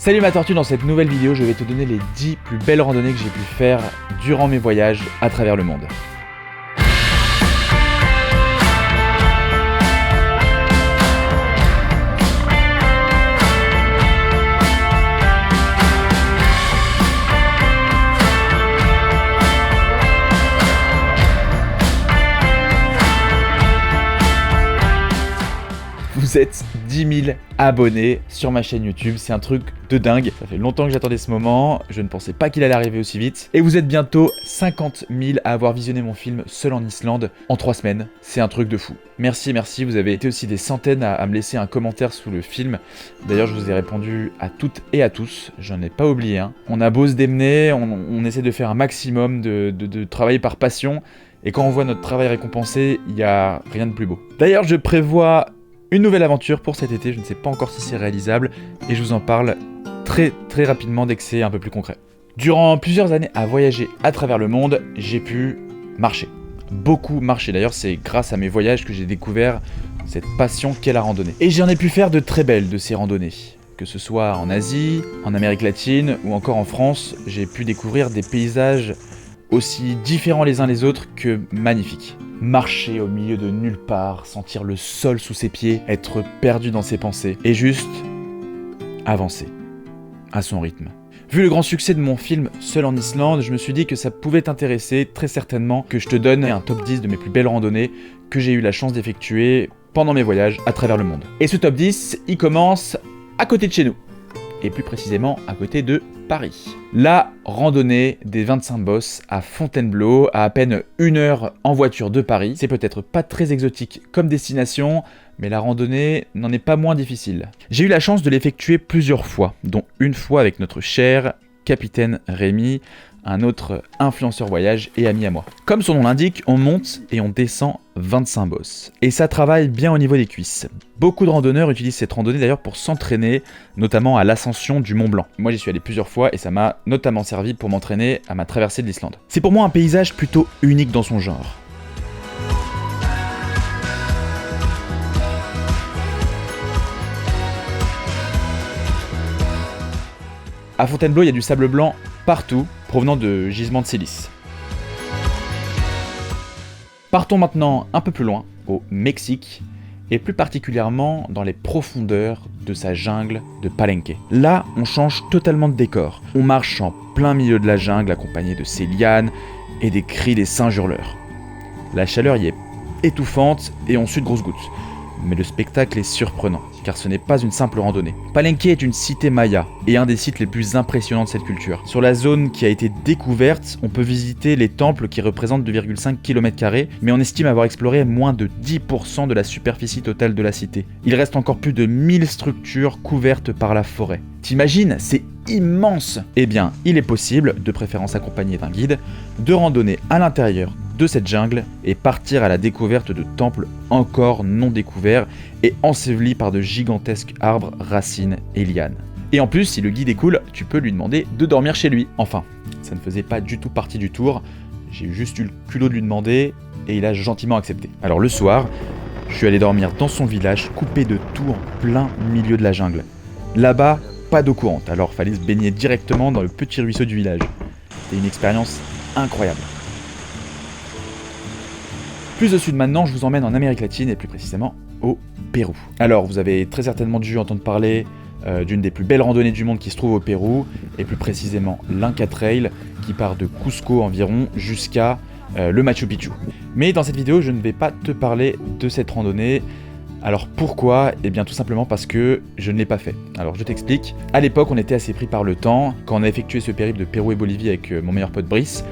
Salut ma tortue, dans cette nouvelle vidéo, je vais te donner les 10 plus belles randonnées que j'ai pu faire durant mes voyages à travers le monde. Vous êtes 10 000 abonnés sur ma chaîne YouTube, c'est un truc de dingue. Ça fait longtemps que j'attendais ce moment, je ne pensais pas qu'il allait arriver aussi vite. Et vous êtes bientôt 50 000 à avoir visionné mon film Seul en Islande en 3 semaines. C'est un truc de fou. Merci, vous avez été aussi des centaines à me laisser un commentaire sous le film. D'ailleurs, je vous ai répondu à toutes et à tous, j'en ai pas oublié un. On a beau se démener, on essaie de faire un maximum de travailler par passion. Et quand on voit notre travail récompensé, il n'y a rien de plus beau. D'ailleurs, je prévois une nouvelle aventure pour cet été, je ne sais pas encore si c'est réalisable et je vous en parle très rapidement dès que c'est un peu plus concret. Durant plusieurs années à voyager à travers le monde, j'ai pu marcher. Beaucoup marcher, d'ailleurs c'est grâce à mes voyages que j'ai découvert cette passion qu'est la randonnée. Et j'en ai pu faire de très belles de ces randonnées. Que ce soit en Asie, en Amérique latine ou encore en France, j'ai pu découvrir des paysages aussi différents les uns les autres que magnifiques. Marcher au milieu de nulle part, sentir le sol sous ses pieds, être perdu dans ses pensées et juste avancer à son rythme. Vu le grand succès de mon film Seul en Islande, je me suis dit que ça pouvait t'intéresser, très certainement que je te donne un top 10 de mes plus belles randonnées que j'ai eu la chance d'effectuer pendant mes voyages à travers le monde. Et ce top 10, il commence à côté de chez nous, et plus précisément à côté de Paris. La randonnée des 25 bosses à Fontainebleau, à peine 1 heure en voiture de Paris. C'est peut-être pas très exotique comme destination, mais la randonnée n'en est pas moins difficile. J'ai eu la chance de l'effectuer plusieurs fois, dont une fois avec notre cher capitaine Rémi, un autre influenceur voyage et ami à moi. Comme son nom l'indique, on monte et on descend 25 bosses. Et ça travaille bien au niveau des cuisses. Beaucoup de randonneurs utilisent cette randonnée d'ailleurs pour s'entraîner, notamment à l'ascension du Mont Blanc. Moi j'y suis allé plusieurs fois et ça m'a notamment servi pour m'entraîner à ma traversée de l'Islande. C'est pour moi un paysage plutôt unique dans son genre. À Fontainebleau, il y a du sable blanc partout, provenant de gisements de silice. Partons maintenant un peu plus loin, au Mexique, et plus particulièrement dans les profondeurs de sa jungle de Palenque. Là, on change totalement de décor. On marche en plein milieu de la jungle, accompagné de ses lianes et des cris des singes hurleurs. La chaleur y est étouffante et on suit de grosses gouttes. Mais le spectacle est surprenant, car ce n'est pas une simple randonnée. Palenque est une cité maya, et un des sites les plus impressionnants de cette culture. Sur la zone qui a été découverte, on peut visiter les temples qui représentent 2,5 km², mais on estime avoir exploré moins de 10% de la superficie totale de la cité. Il reste encore plus de 1000 structures couvertes par la forêt. T'imagines, c'est immense! Eh bien, il est possible, de préférence accompagné d'un guide, de randonner à l'intérieur de cette jungle et partir à la découverte de temples encore non découverts et ensevelis par de gigantesques arbres, racines et lianes. Et en plus, si le guide est cool, tu peux lui demander de dormir chez lui. Enfin, ça ne faisait pas du tout partie du tour, j'ai juste eu le culot de lui demander et il a gentiment accepté. Alors le soir, je suis allé dormir dans son village, coupé de tout en plein milieu de la jungle. Là-bas, pas d'eau courante, alors fallait se baigner directement dans le petit ruisseau du village. C'était une expérience incroyable. Plus au sud maintenant, je vous emmène en Amérique latine et plus précisément au Pérou. Alors, vous avez très certainement dû entendre parler d'une des plus belles randonnées du monde qui se trouve au Pérou, et plus précisément l'Inca Trail, qui part de Cusco environ jusqu'à le Machu Picchu. Mais dans cette vidéo, je ne vais pas te parler de cette randonnée. Alors pourquoi ? Eh bien tout simplement parce que je ne l'ai pas fait. Alors je t'explique. À l'époque, on était assez pris par le temps. Quand on a effectué ce périple de Pérou et Bolivie avec mon meilleur pote Brice,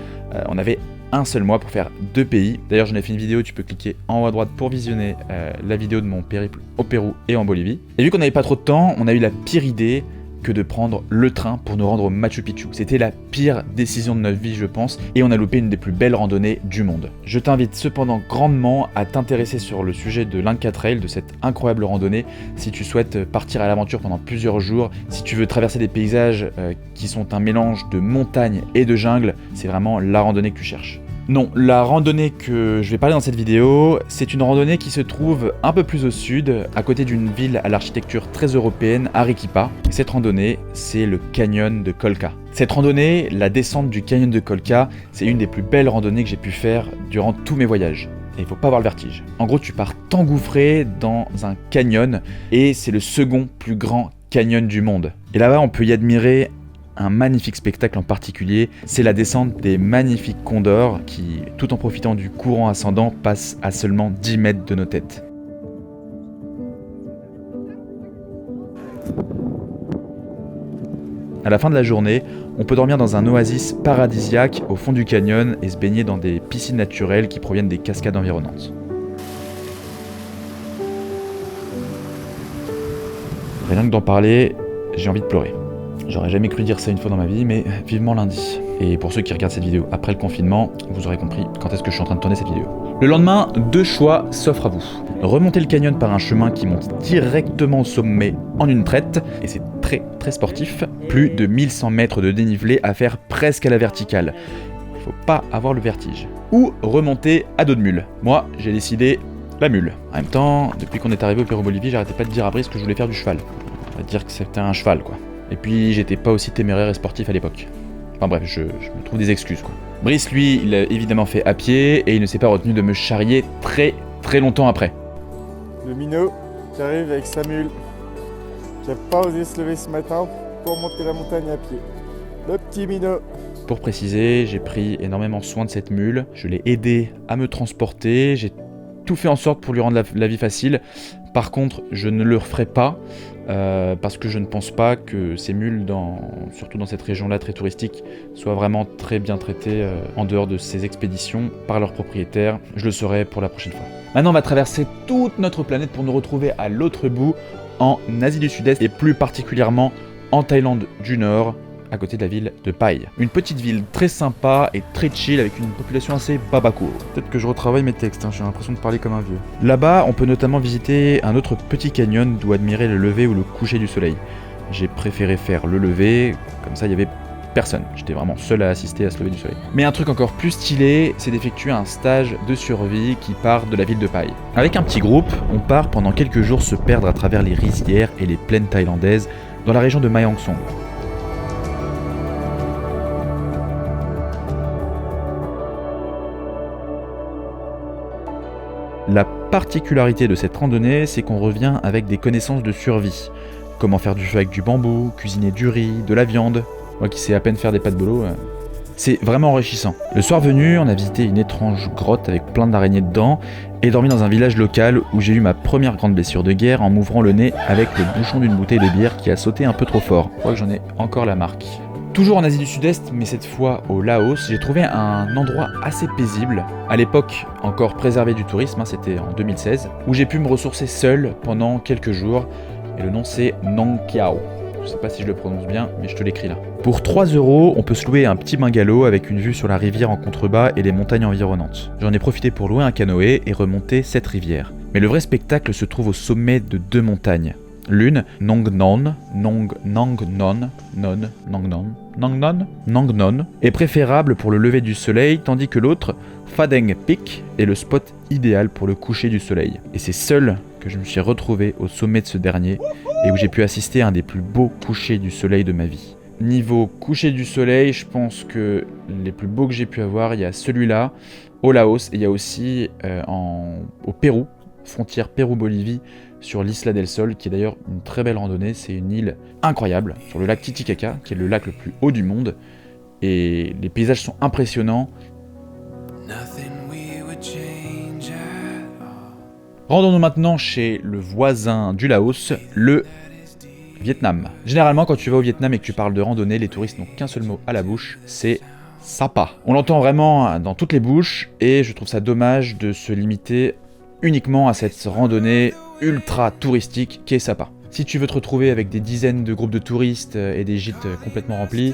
on avait un seul mois pour faire 2 pays. D'ailleurs, j'en ai fait une vidéo, tu peux cliquer en haut à droite pour visionner la vidéo de mon périple au Pérou et en Bolivie. Et vu qu'on n'avait pas trop de temps, on a eu la pire idée que de prendre le train pour nous rendre au Machu Picchu. C'était la pire décision de notre vie, je pense, et on a loupé une des plus belles randonnées du monde. Je t'invite cependant grandement à t'intéresser sur le sujet de l'Inca Trail, de cette incroyable randonnée, si tu souhaites partir à l'aventure pendant plusieurs jours, si tu veux traverser des paysages qui sont un mélange de montagne et de jungle, c'est vraiment la randonnée que tu cherches. Non, la randonnée que je vais parler dans cette vidéo, c'est une randonnée qui se trouve un peu plus au sud, à côté d'une ville à l'architecture très européenne, Arequipa. Et cette randonnée, c'est le canyon de Colca. Cette randonnée, la descente du canyon de Colca, c'est une des plus belles randonnées que j'ai pu faire durant tous mes voyages. Et il faut pas avoir le vertige. En gros, tu pars t'engouffrer dans un canyon, et c'est le second plus grand canyon du monde. Et là-bas, on peut y admirer un magnifique spectacle en particulier, c'est la descente des magnifiques condors qui, tout en profitant du courant ascendant, passent à seulement 10 mètres de nos têtes. À la fin de la journée, on peut dormir dans un oasis paradisiaque au fond du canyon et se baigner dans des piscines naturelles qui proviennent des cascades environnantes. Rien que d'en parler, j'ai envie de pleurer. J'aurais jamais cru dire ça une fois dans ma vie, mais vivement lundi. Et pour ceux qui regardent cette vidéo après le confinement, vous aurez compris quand est-ce que je suis en train de tourner cette vidéo. Le lendemain, deux choix s'offrent à vous. Remonter le canyon par un chemin qui monte directement au sommet en une traite, et c'est très sportif. Plus de 1100 mètres de dénivelé à faire presque à la verticale. Il faut pas avoir le vertige. Ou remonter à dos de mule. Moi, j'ai décidé la mule. En même temps, depuis qu'on est arrivé au Pérou-Bolivie, j'arrêtais pas de dire à Brice que je voulais faire du cheval. On va dire que c'était un cheval, quoi. Et puis j'étais pas aussi téméraire et sportif à l'époque. Enfin bref, je me trouve des excuses quoi. Brice lui, il a évidemment fait à pied et il ne s'est pas retenu de me charrier très longtemps après. Le minot qui arrive avec sa mule, qui a pas osé se lever ce matin pour monter la montagne à pied. Le petit minot. Pour préciser, j'ai pris énormément soin de cette mule, je l'ai aidé à me transporter, j'ai tout fait en sorte pour lui rendre la vie facile. Par contre, je ne le referai pas parce que je ne pense pas que ces mules, surtout dans cette région-là très touristique, soient vraiment très bien traitées en dehors de ces expéditions par leurs propriétaires. Je le saurai pour la prochaine fois. Maintenant, on va traverser toute notre planète pour nous retrouver à l'autre bout, en Asie du Sud-Est et plus particulièrement en Thaïlande du Nord, à côté de la ville de Pai. Une petite ville très sympa et très chill avec une population assez babako. Peut-être que je retravaille mes textes, j'ai l'impression de parler comme un vieux. Là-bas, on peut notamment visiter un autre petit canyon d'où admirer le lever ou le coucher du soleil. J'ai préféré faire le lever, comme ça il y avait personne. J'étais vraiment seul à assister à ce lever du soleil. Mais un truc encore plus stylé, c'est d'effectuer un stage de survie qui part de la ville de Pai. Avec un petit groupe, on part pendant quelques jours se perdre à travers les rizières et les plaines thaïlandaises dans la région de Mae Hong Son. La particularité de cette randonnée, c'est qu'on revient avec des connaissances de survie. Comment faire du feu avec du bambou, cuisiner du riz, de la viande. Moi qui sais à peine faire des pâtes bolo, c'est vraiment enrichissant. Le soir venu, on a visité une étrange grotte avec plein d'araignées dedans et dormi dans un village local où j'ai eu ma première grande blessure de guerre en m'ouvrant le nez avec le bouchon d'une bouteille de bière qui a sauté un peu trop fort. Je crois que j'en ai encore la marque. Toujours en Asie du Sud-Est, mais cette fois au Laos, j'ai trouvé un endroit assez paisible, à l'époque encore préservé du tourisme, c'était en 2016, où j'ai pu me ressourcer seul pendant quelques jours, et le nom c'est Nong Kiao. Je sais pas si je le prononce bien, mais je te l'écris là. Pour 3 €, on peut se louer un petit bungalow avec une vue sur la rivière en contrebas et les montagnes environnantes. J'en ai profité pour louer un canoë et remonter cette rivière. Mais le vrai spectacle se trouve au sommet de 2 montagnes. L'une, Nong Non, est préférable pour le lever du soleil, tandis que l'autre, Phadeng Peak, est le spot idéal pour le coucher du soleil. Et c'est seul que je me suis retrouvé au sommet de ce dernier, et où j'ai pu assister à un des plus beaux couchers du soleil de ma vie. Niveau coucher du soleil, je pense que les plus beaux que j'ai pu avoir, il y a celui-là, au Laos, et il y a aussi au Pérou, frontière Pérou-Bolivie, sur l'Isla del Sol, qui est d'ailleurs une très belle randonnée. C'est une île incroyable, sur le lac Titicaca, qui est le lac le plus haut du monde, et les paysages sont impressionnants. Rendons-nous maintenant chez le voisin du Laos, le Vietnam. Généralement, quand tu vas au Vietnam et que tu parles de randonnée, les touristes n'ont qu'un seul mot à la bouche, c'est Sapa. On l'entend vraiment dans toutes les bouches, et je trouve ça dommage de se limiter uniquement à cette randonnée ultra touristique qu'est Sapa. Si tu veux te retrouver avec des dizaines de groupes de touristes et des gîtes complètement remplis,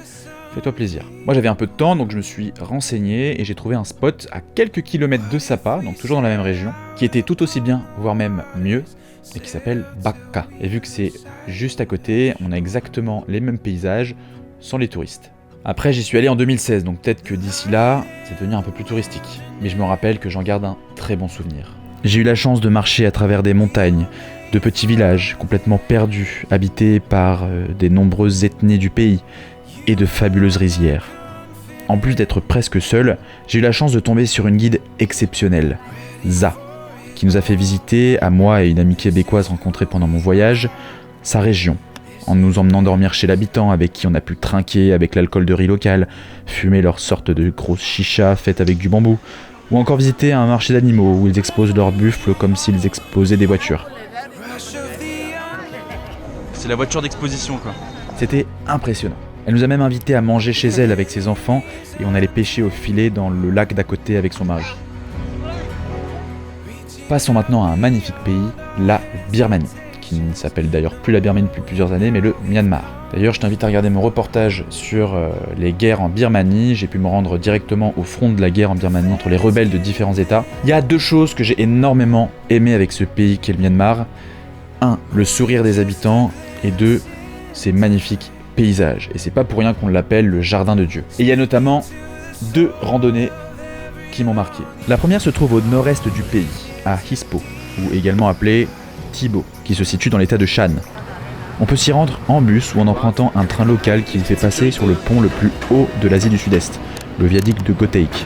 fais-toi plaisir. Moi j'avais un peu de temps, donc je me suis renseigné et j'ai trouvé un spot à quelques kilomètres de Sapa, donc toujours dans la même région, qui était tout aussi bien, voire même mieux, et qui s'appelle Bakka. Et vu que c'est juste à côté, on a exactement les mêmes paysages, sans les touristes. Après, j'y suis allé en 2016, donc peut-être que d'ici là, c'est devenu un peu plus touristique. Mais je me rappelle que j'en garde un très bon souvenir. J'ai eu la chance de marcher à travers des montagnes, de petits villages complètement perdus, habités par des nombreuses ethnies du pays, et de fabuleuses rizières. En plus d'être presque seul, j'ai eu la chance de tomber sur une guide exceptionnelle, Za, qui nous a fait visiter, à moi et une amie québécoise rencontrée pendant mon voyage, sa région, en nous emmenant dormir chez l'habitant avec qui on a pu trinquer avec l'alcool de riz local, fumer leur sorte de grosse chicha faite avec du bambou, ou encore visiter un marché d'animaux où ils exposent leurs buffles comme s'ils exposaient des voitures. C'est la voiture d'exposition quoi. C'était impressionnant. Elle nous a même invités à manger chez elle avec ses enfants et on allait pêcher au filet dans le lac d'à côté avec son mari. Passons maintenant à un magnifique pays, la Birmanie, qui ne s'appelle d'ailleurs plus la Birmanie depuis plusieurs années, mais le Myanmar. D'ailleurs, je t'invite à regarder mon reportage sur les guerres en Birmanie. J'ai pu me rendre directement au front de la guerre en Birmanie entre les rebelles de différents États. Il y a 2 choses que j'ai énormément aimées avec ce pays qu'est le Myanmar. 1. Le sourire des habitants, et 2. Ses magnifiques paysages. Et c'est pas pour rien qu'on l'appelle le jardin de Dieu. Et il y a notamment 2 randonnées qui m'ont marqué. La première se trouve au nord-est du pays, à Hispo, ou également appelé Thibaut, qui se situe dans l'état de Shan. On peut s'y rendre en bus ou en empruntant un train local qui fait passer sur le pont le plus haut de l'Asie du Sud-Est, le viaduc de Goteik.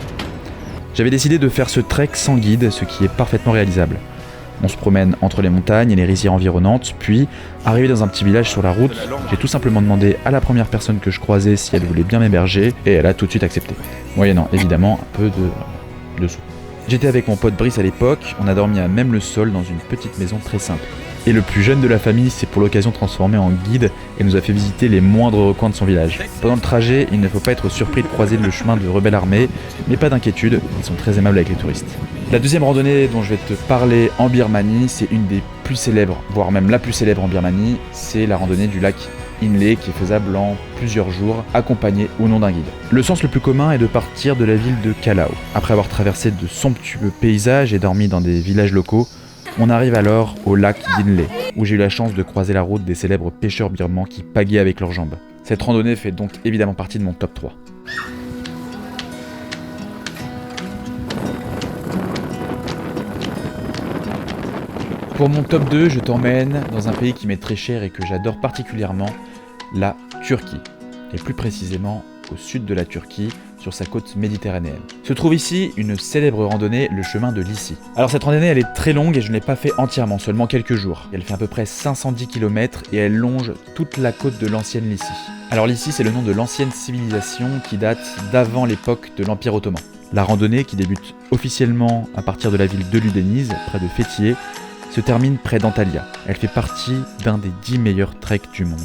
J'avais décidé de faire ce trek sans guide, ce qui est parfaitement réalisable. On se promène entre les montagnes et les rizières environnantes, puis, arrivé dans un petit village sur la route, j'ai tout simplement demandé à la première personne que je croisais si elle voulait bien m'héberger, et elle a tout de suite accepté. Moyennant évidemment un peu de sous. J'étais avec mon pote Brice à l'époque, on a dormi à même le sol dans une petite maison très simple. Et le plus jeune de la famille s'est pour l'occasion transformé en guide et nous a fait visiter les moindres recoins de son village. Pendant le trajet, il ne faut pas être surpris de croiser le chemin de rebelles armés, mais pas d'inquiétude, ils sont très aimables avec les touristes. La deuxième randonnée dont je vais te parler en Birmanie, c'est une des plus célèbres, voire même la plus célèbre en Birmanie, c'est la randonnée du lac Inle qui est faisable en plusieurs jours, accompagné ou non d'un guide. Le sens le plus commun est de partir de la ville de Kalau. Après avoir traversé de somptueux paysages et dormi dans des villages locaux, on arrive alors au lac d'Inle, où j'ai eu la chance de croiser la route des célèbres pêcheurs birmans qui pagaient avec leurs jambes. Cette randonnée fait donc évidemment partie de mon top 3. Pour mon top 2, je t'emmène dans un pays qui m'est très cher et que j'adore particulièrement, la Turquie, et plus précisément au sud de la Turquie, sur sa côte méditerranéenne. Se trouve ici une célèbre randonnée, le chemin de Lycie. Alors cette randonnée elle est très longue et je ne l'ai pas fait entièrement, seulement quelques jours. Elle fait à peu près 510 km et elle longe toute la côte de l'ancienne Lycie. Alors Lycie c'est le nom de l'ancienne civilisation qui date d'avant l'époque de l'Empire ottoman. La randonnée, qui débute officiellement à partir de la ville de Ludeniz, près de Fethiye, se termine près d'Antalya. Elle fait partie d'un des 10 meilleurs treks du monde.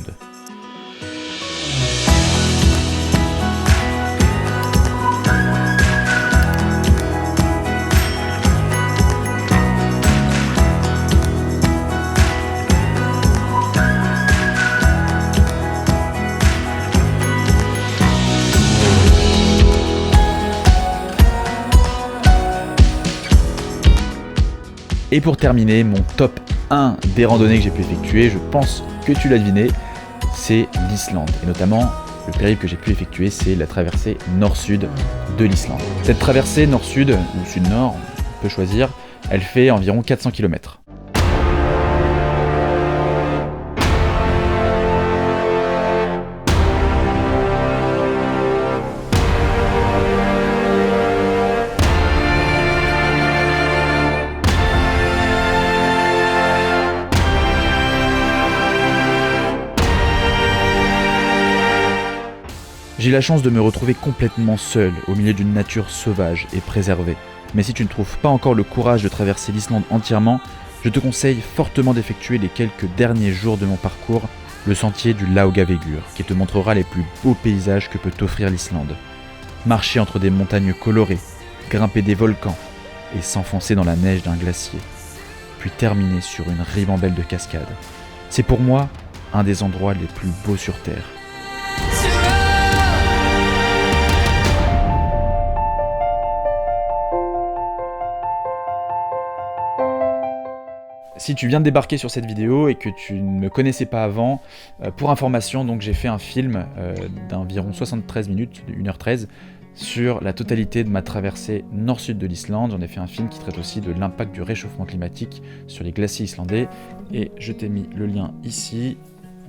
Et pour terminer, mon top 1 des randonnées que j'ai pu effectuer, je pense que tu l'as deviné, c'est l'Islande. Et notamment, le périple que j'ai pu effectuer, c'est la traversée nord-sud de l'Islande. Cette traversée nord-sud, ou sud-nord, on peut choisir, elle fait environ 400 km. J'ai eu la chance de me retrouver complètement seul, au milieu d'une nature sauvage et préservée. Mais si tu ne trouves pas encore le courage de traverser l'Islande entièrement, je te conseille fortement d'effectuer les quelques derniers jours de mon parcours, le sentier du Laugavegur, qui te montrera les plus beaux paysages que peut t'offrir l'Islande. Marcher entre des montagnes colorées, grimper des volcans et s'enfoncer dans la neige d'un glacier, puis terminer sur une ribambelle de cascades. C'est pour moi un des endroits les plus beaux sur Terre. Si tu viens de débarquer sur cette vidéo et que tu ne me connaissais pas avant, pour information, donc j'ai fait un film d'environ 73 minutes, de 1h13, sur la totalité de ma traversée nord-sud de l'Islande. J'en ai fait un film qui traite aussi de l'impact du réchauffement climatique sur les glaciers islandais, et je t'ai mis le lien ici,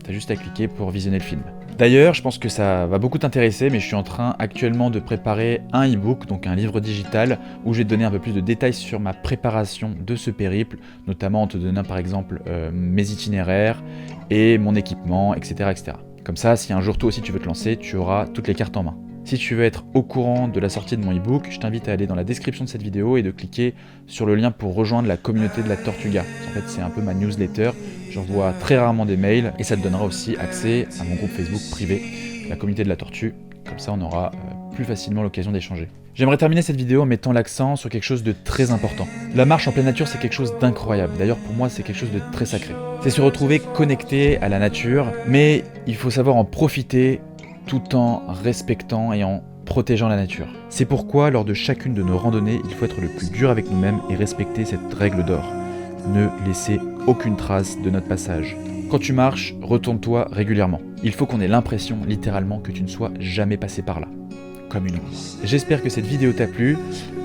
t'as juste à cliquer pour visionner le film. D'ailleurs, je pense que ça va beaucoup t'intéresser, mais je suis en train actuellement de préparer un e-book, donc un livre digital, où je vais te donner un peu plus de détails sur ma préparation de ce périple, notamment en te donnant par exemple mes itinéraires et mon équipement, etc., etc. Comme ça, si un jour toi aussi tu veux te lancer, tu auras toutes les cartes en main. Si tu veux être au courant de la sortie de mon e-book, je t'invite à aller dans la description de cette vidéo et de cliquer sur le lien pour rejoindre la communauté de la Tortuga. En fait, c'est un peu ma newsletter, j'envoie très rarement des mails et ça te donnera aussi accès à mon groupe Facebook privé, la communauté de la Tortue. Comme ça, on aura plus facilement l'occasion d'échanger. J'aimerais terminer cette vidéo en mettant l'accent sur quelque chose de très important. La marche en pleine nature, c'est quelque chose d'incroyable. D'ailleurs, pour moi, c'est quelque chose de très sacré. C'est se retrouver connecté à la nature, mais il faut savoir en profiter tout en respectant et en protégeant la nature. C'est pourquoi, lors de chacune de nos randonnées, il faut être le plus dur avec nous-mêmes et respecter cette règle d'or. Ne laisser aucune trace de notre passage. Quand tu marches, retourne-toi régulièrement. Il faut qu'on ait l'impression, littéralement, que tu ne sois jamais passé par là. Comme une ombre. J'espère que cette vidéo t'a plu.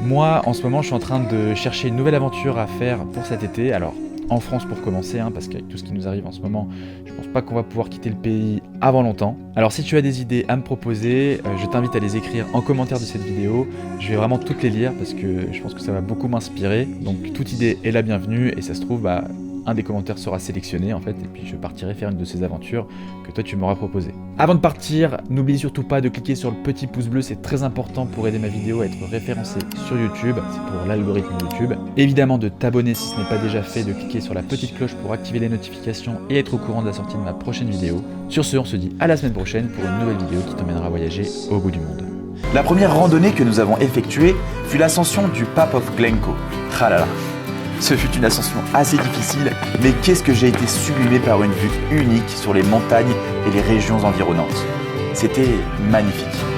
Moi, en ce moment, je suis en train de chercher une nouvelle aventure à faire pour cet été. Alors, en France pour commencer, parce qu'avec tout ce qui nous arrive en ce moment, je pense pas qu'on va pouvoir quitter le pays avant longtemps. Alors si tu as des idées à me proposer, je t'invite à les écrire en commentaire de cette vidéo. Je vais vraiment toutes les lire parce que je pense que ça va beaucoup m'inspirer. Donc toute idée est la bienvenue et ça se trouve, un des commentaires sera sélectionné en fait, et puis je partirai faire une de ces aventures que toi tu m'auras proposé. Avant de partir, n'oublie surtout pas de cliquer sur le petit pouce bleu, c'est très important pour aider ma vidéo à être référencée sur YouTube, c'est pour l'algorithme YouTube. Évidemment de t'abonner si ce n'est pas déjà fait, de cliquer sur la petite cloche pour activer les notifications et être au courant de la sortie de ma prochaine vidéo. Sur ce, on se dit à la semaine prochaine pour une nouvelle vidéo qui t'emmènera voyager au bout du monde. La première randonnée que nous avons effectuée fut l'ascension du Path of Glencoe. Tralala. Ce fut une ascension assez difficile, mais qu'est-ce que j'ai été sublimé par une vue unique sur les montagnes et les régions environnantes. C'était magnifique.